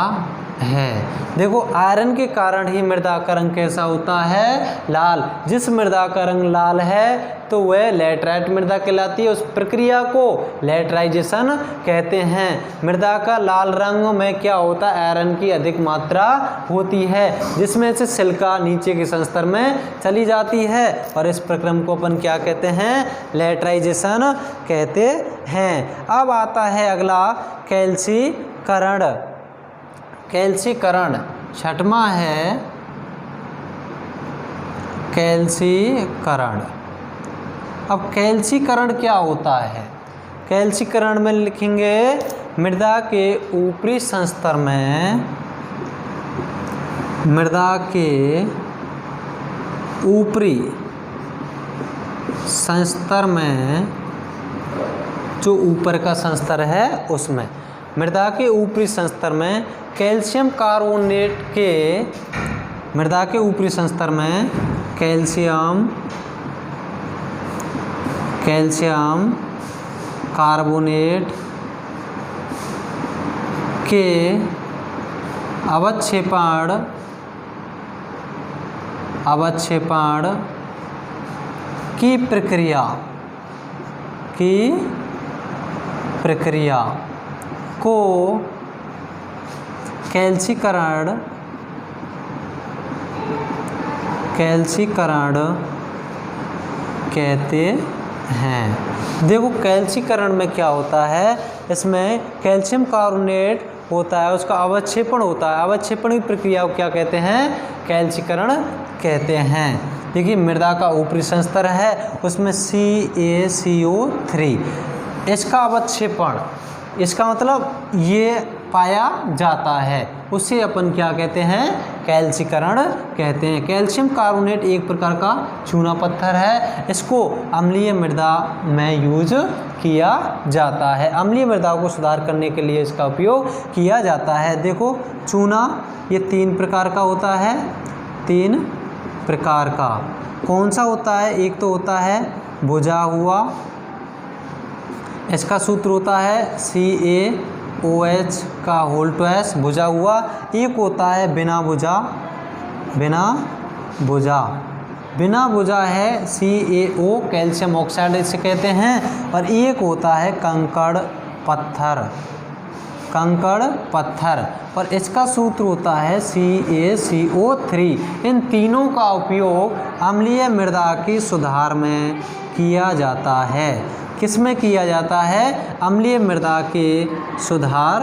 है। देखो आयरन के कारण ही मृदा का रंग कैसा होता है, लाल। जिस मृदा का रंग लाल है तो वह लैटराइट मृदा कहलाती है। उस प्रक्रिया को लैटराइजेशन कहते हैं। मृदा का लाल रंग में क्या होता है, आयरन की अधिक मात्रा होती है, जिसमें से सिलिका नीचे के संस्तर में चली जाती है और इस प्रक्रम को अपन क्या कहते हैं, लैटराइजेशन कहते हैं। अब आता है अगला कैल्सीकरण। कैल्सीकरण छठवां है कैल्सीकरण। अब कैल्सीकरण क्या होता है, कैल्सीकरण में लिखेंगे मृदा के ऊपरी संस्तर में, मृदा के ऊपरी संस्तर में, जो ऊपर का संस्तर है उसमें, मृदा के ऊपरी संस्तर में कैल्शियम कार्बोनेट के, मृदा के ऊपरी संस्तर में कैल्शियम कार्बोनेट के अवक्षेपण की प्रक्रिया को कैल्सीकरण कहते हैं। देखो कैल्सीकरण में क्या होता है, इसमें कैल्शियम कार्बोनेट होता है, उसका अवक्षेपण होता है। अवक्षेपण की प्रक्रिया को क्या कहते हैं, कैल्सीकरण कहते हैं। देखिए मृदा का ऊपरी संस्तर है, उसमें CaCO3, इसका अवक्षेपण, इसका मतलब ये पाया जाता है, उसे अपन क्या कहते हैं, कैल्सीकरण कहते हैं। कैल्शियम कार्बोनेट एक प्रकार का चूना पत्थर है, इसको अम्लीय मृदा में यूज किया जाता है। अम्लीय मृदा को सुधार करने के लिए इसका उपयोग किया जाता है। देखो चूना ये 3 प्रकार का होता है, 3 प्रकार का। कौन सा होता है, एक तो होता है बुझा हुआ, इसका सूत्र होता है CaOH का होल ट्वाइस, बुझा हुआ। एक होता है बिना बुझा है CaO, कैल्शियम ऑक्साइड इसे कहते हैं। और एक होता है कंकड़ पत्थर, और इसका सूत्र होता है CaCO3। इन तीनों का उपयोग अम्लीय मृदा की सुधार में किया जाता है। किसमें किया जाता है, अम्लीय मृदा के सुधार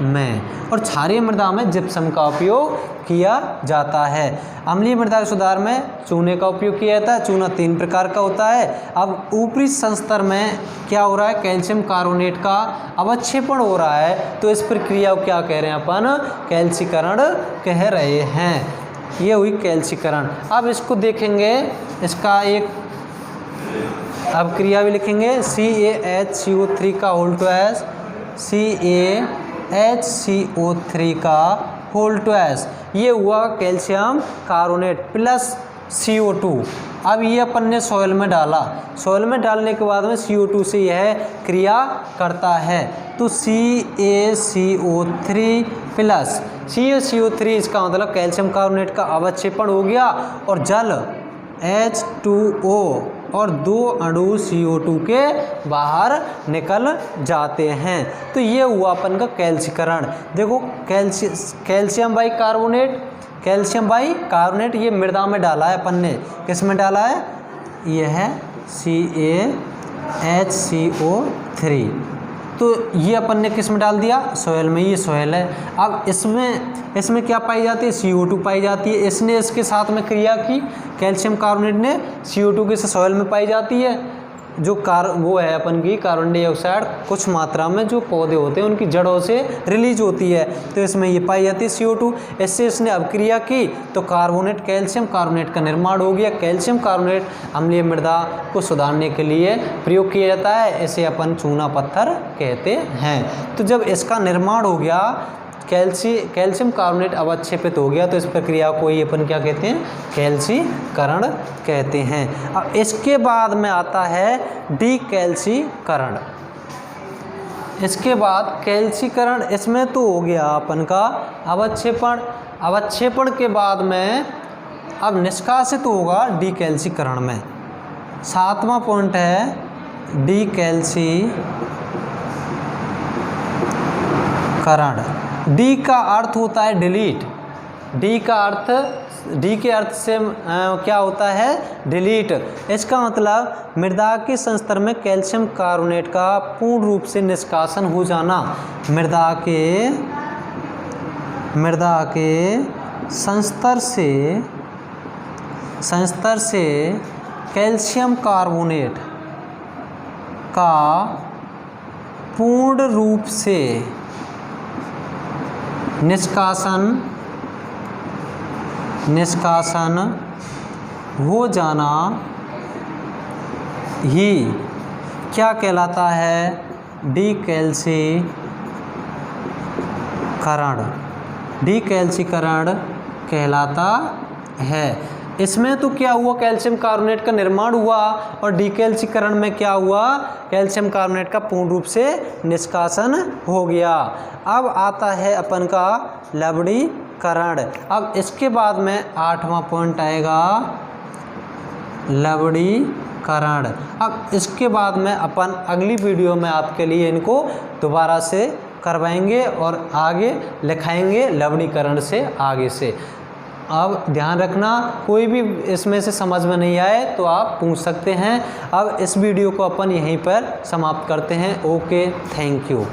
में। और क्षारीय मृदा में जिप्सम का उपयोग किया जाता है। अम्लीय मृदा के सुधार में चूने का उपयोग किया जाता है। चूना 3 प्रकार का होता है। अब ऊपरी संस्तर में क्या हो रहा है, कैल्शियम कार्बोनेट का अवक्षेपण हो रहा है, तो इस प्रक्रिया को क्या कह रहे हैं अपन, कैल्सीकरण कह रहे हैं। ये हुई कैल्सीकरण। अब इसको देखेंगे, इसका एक अब क्रिया भी लिखेंगे, CaHCO3 का होल ट्वाइस, CaHCO3 का होल ट्वाइस, ये हुआ कैल्शियम कार्बोनेट प्लस CO2। अब ये अपन ने सॉइल में डाला, सॉइल में डालने के बाद में CO2 से यह क्रिया करता है, तो CaCO3 प्लस CaCO3, इसका मतलब कैल्शियम कार्बोनेट का अवक्षेपण हो गया और जल H2O और 2 अणु CO2 के बाहर निकल जाते हैं। तो ये हुआ अपन का कैल्सीकरण। देखो कैल्शियम बाइकार्बोनेट ये मृदा में डाला है अपन ने, किस में डाला है, ये है CaHCO3, तो ये अपन ने किस में डाल दिया, सॉइल में। ये सॉइल है। अब इसमें क्या पाई जाती है, CO2 पाई जाती है। इसने इसके साथ में क्रिया की, कैल्शियम कार्बोनेट ने CO2 के से सॉइल में पाई जाती है। जो वो है अपन की कार्बन डाइऑक्साइड कुछ मात्रा में जो पौधे होते हैं उनकी जड़ों से रिलीज होती है, तो इसमें ये पाई जाती है CO2। इससे इसने अभिक्रिया की तो कार्बोनेट, कैल्शियम कार्बोनेट का निर्माण हो गया। कैल्शियम कार्बोनेट अम्लीय मृदा को सुधारने के लिए प्रयोग किया जाता है, इसे अपन चूना पत्थर कहते हैं। तो जब इसका निर्माण हो गया, कैल्शियम कार्बोनेट अवक्षेपित हो गया, तो इस प्रक्रिया को ही अपन क्या कहते हैं, कैल्सीकरण कहते हैं। अब इसके बाद में आता है डीकैल्सीकरण। इसके बाद कैल्सीकरण, इसमें तो हो गया अपन का अवक्षेपण। अवक्षेपण के बाद में अब निष्कासित होगा डीकैल्सीकरण में। 7वां पॉइंट है डीकैल्सीकरण। डी का अर्थ होता है डिलीट। डी के अर्थ से क्या होता है, डिलीट। इसका मतलब मृदा के संस्तर में कैल्शियम कार्बोनेट का पूर्ण रूप से निष्कासन हो जाना। मृदा के संस्तर से कैल्शियम कार्बोनेट का पूर्ण रूप से निष्कासन हो जाना ही क्या कहलाता है, डीकैल्सीकरण। डीकैल्सीकरण कहलाता है। इसमें तो क्या हुआ, कैल्शियम कार्बोनेट का निर्माण हुआ, और डीकैल्सीकरण में क्या हुआ, कैल्शियम कार्बोनेट का पूर्ण रूप से निष्कासन हो गया। अब आता है अपन का लवणीकरण। अब इसके बाद में 8वां पॉइंट आएगा लवणीकरण। अब इसके बाद में अपन अगली वीडियो में आपके लिए इनको दोबारा से करवाएंगे और आगे लिखाएंगे लवणीकरण से आगे से। अब ध्यान रखना, कोई भी इसमें से समझ में नहीं आए तो आप पूछ सकते हैं। अब इस वीडियो को अपन यहीं पर समाप्त करते हैं। Okay, thank you.